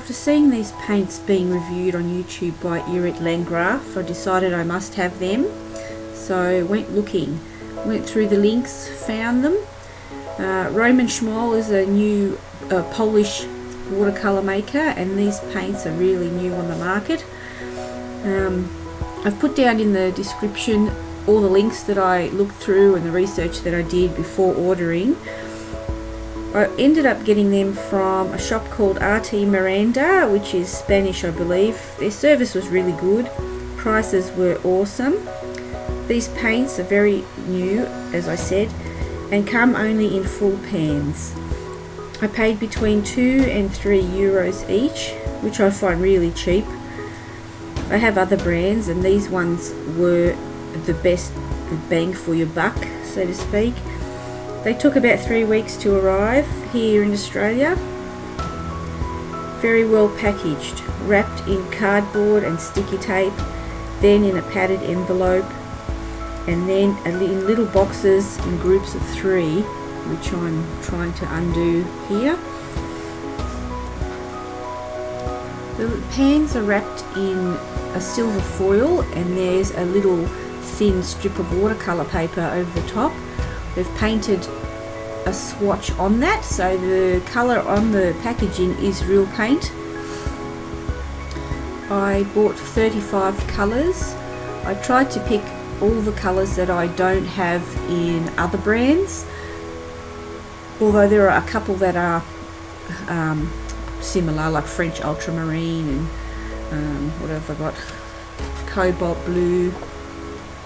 after seeing these paints being reviewed on YouTube by Irit Landgraf, I decided I must have them. So went looking, went through the links, found them. Szmal is a new Polish watercolour maker, and these paints are really new on the market. I've put down in the description all the links that I looked through and the research that I did before ordering. I ended up getting them from a shop called Artemiranda, which is Spanish, I believe. Their service was really good, prices were awesome. These paints are very new, as I said, and come only in full pans. I paid between €2 and €3 each, which I find really cheap. I have other brands, and these ones were the best bang for your buck, so to speak. They took about 3 weeks to arrive here in Australia. Very well packaged, wrapped in cardboard and sticky tape, then in a padded envelope, and then in little boxes in groups of 3, which I'm trying to undo here. The pans are wrapped in a silver foil, and there's a little thin strip of watercolour paper over the top. They've painted a swatch on that, so the colour on the packaging is real paint. I bought 35 colours. I tried to pick all the colours that I don't have in other brands, although there are a couple that are similar, like French ultramarine and what have I got? Cobalt blue,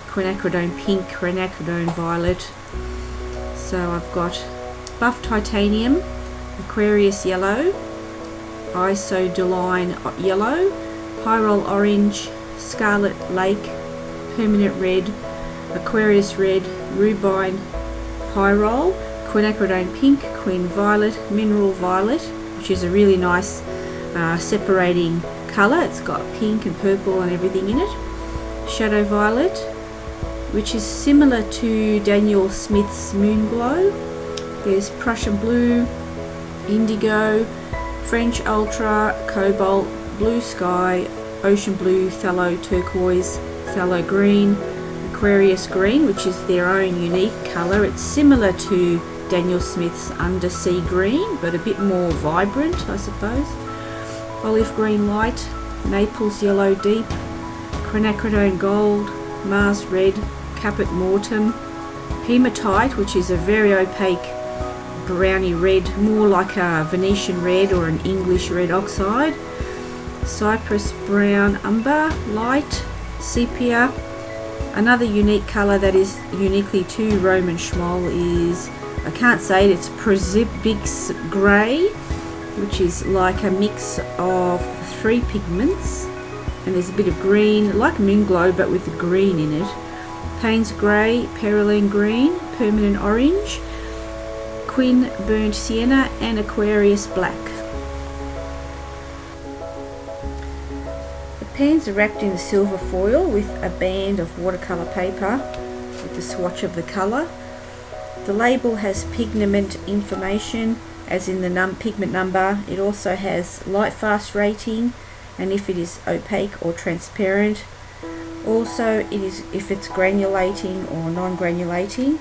quinacridone pink, quinacridone violet. So I've got buff titanium, Aquarius yellow, isodoline yellow, pyrrole orange, scarlet lake, permanent red, Aquarius red, rubine pyrrole, quinacridone pink, quin violet, mineral violet, which is a really nice separating colour. It's got pink and purple and everything in it. Shadow violet, which is similar to Daniel Smith's Moon Glow. There's Prussian blue, indigo, French ultra, cobalt, blue sky, ocean blue, phthalo turquoise, phthalo green, Aquarius green, which is their own unique colour. It's similar to Daniel Smith's undersea green, but a bit more vibrant, I suppose. Olive green light, Naples yellow deep, quinacridone gold, Mars red, Caput mortem, hematite, which is a very opaque browny red, more like a Venetian red or an English red oxide, Cypress brown umber light, sepia. Another unique colour that is uniquely to Szmal is, I can't say it, it's Prosipix grey, which is like a mix of 3 pigments, and there's a bit of green, like Moon Glow but with the green in it. Payne's grey, Perylene green, permanent orange, Quin burnt sienna, and Aquarius black. The pans are wrapped in the silver foil with a band of watercolour paper with the swatch of the colour. The label has pigment information, as in the pigment number. It also has light fast rating, and if it is opaque or transparent. Also, it is if it's granulating or non-granulating.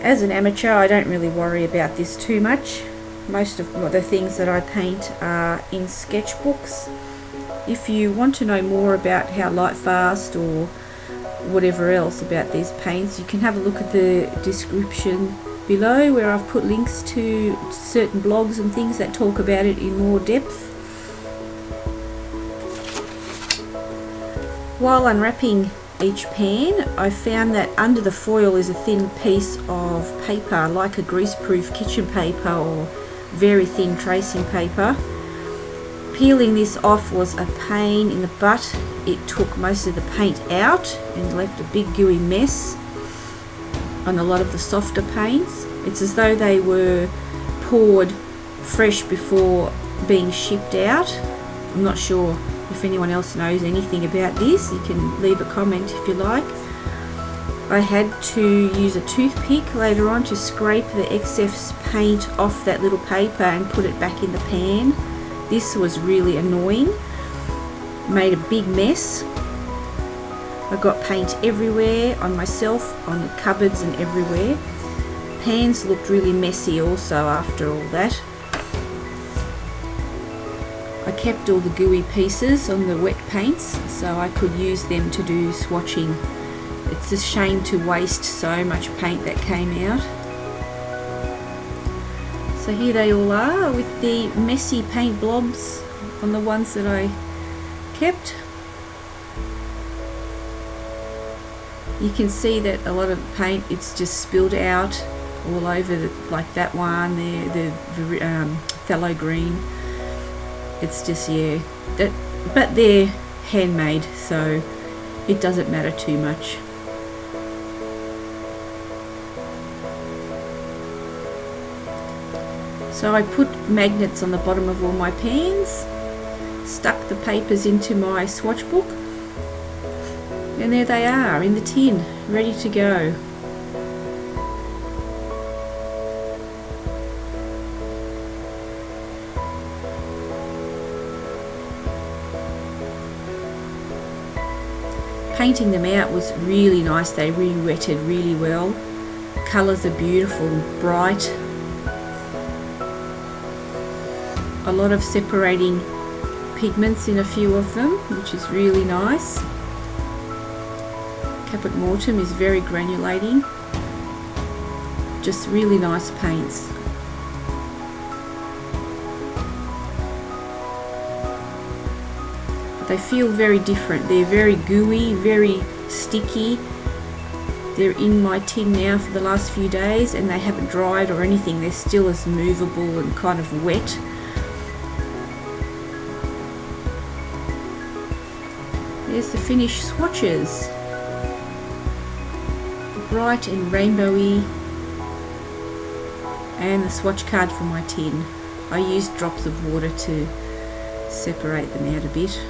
As an amateur, I don't really worry about this too much. Most of the things that I paint are in sketchbooks. If you want to know more about how light fast or whatever else about these paints, you can have a look at the description below, where I've put links to certain blogs and things that talk about it in more depth. While unwrapping each pan, I found that under the foil is a thin piece of paper, like a greaseproof kitchen paper or very thin tracing paper. Peeling this off was a pain in the butt. It took most of the paint out and left a big gooey mess on a lot of the softer paints. It's as though they were poured fresh before being shipped out. I'm not sure if anyone else knows anything about this. You can leave a comment if you like. I had to use a toothpick later on to scrape the excess paint off that little paper and put it back in the pan. This was really annoying. Made a big mess. I got paint everywhere, on myself, on the cupboards and everywhere. Pans looked really messy also after all that. I kept all the gooey pieces on the wet paints so I could use them to do swatching. It's a shame to waste so much paint that came out. So here they all are with the messy paint blobs on the ones that I kept. You can see that a lot of the paint, it's just spilled out all over, like that one there, the phthalo green. It's just, yeah, but they're handmade, so it doesn't matter too much. So I put magnets on the bottom of all my pans, stuck the papers into my swatch book, and there they are in the tin, ready to go. Painting them out was really nice. They re-wetted really well. Colours are beautiful and bright. A lot of separating pigments in a few of them, which is really nice. Caput Mortuum is very granulating. Just really nice paints. They feel very different. They're very gooey, very sticky. They're in my tin now for the last few days and they haven't dried or anything. They're still as movable and kind of wet. There's the finished swatches. Bright and rainbowy. And the swatch card for my tin. I used drops of water to separate them out a bit.